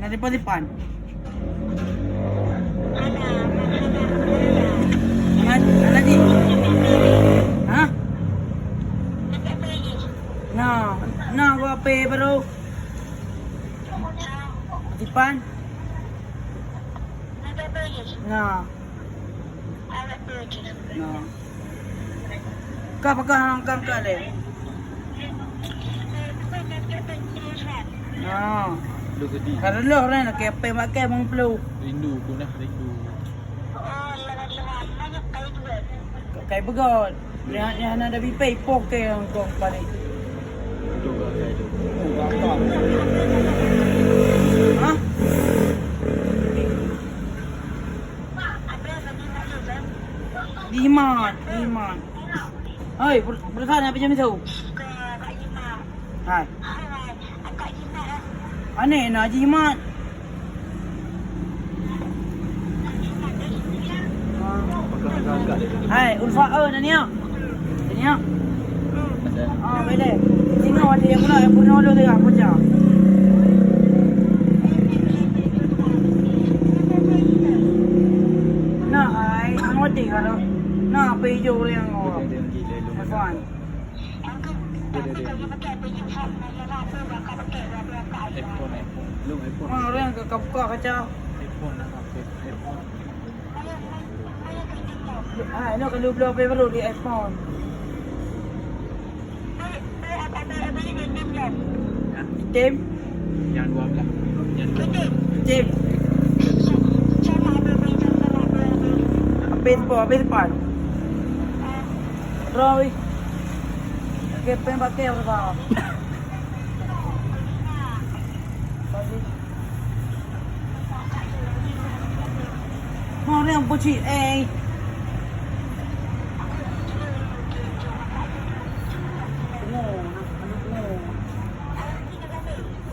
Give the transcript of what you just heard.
Nanti pa depan. Mana di? Hah? Nah, gua apa baru? Depan. Nah. Nah. Kapag kale. Nah. Kalau lo orang nak kepe makan mong flu. Rindu pun dah rindu. Kayak begot. Yang ada bipay poke yang kau balik. Juga kayak tu. Hah? Diman. Oi, berusaha apa macam itu? Hai. Aneh nak jimat. Hai, Ulfa Nania. Nania. Boleh. Tengok ada yang pula yang pernah lalu tengah pecah. Nah, ai, ngerti kalau. Nah, pejo yang orang. Afan. iPhone. Belum iPhone. Orang ke buka kaca. iPhone nak update iPhone. Hai, nak kalau belum baru di iPhone. Tim, Yang 12. Yang 12. Tim. Apa depan? Roy. Kepen pakai apa? Orang yang puji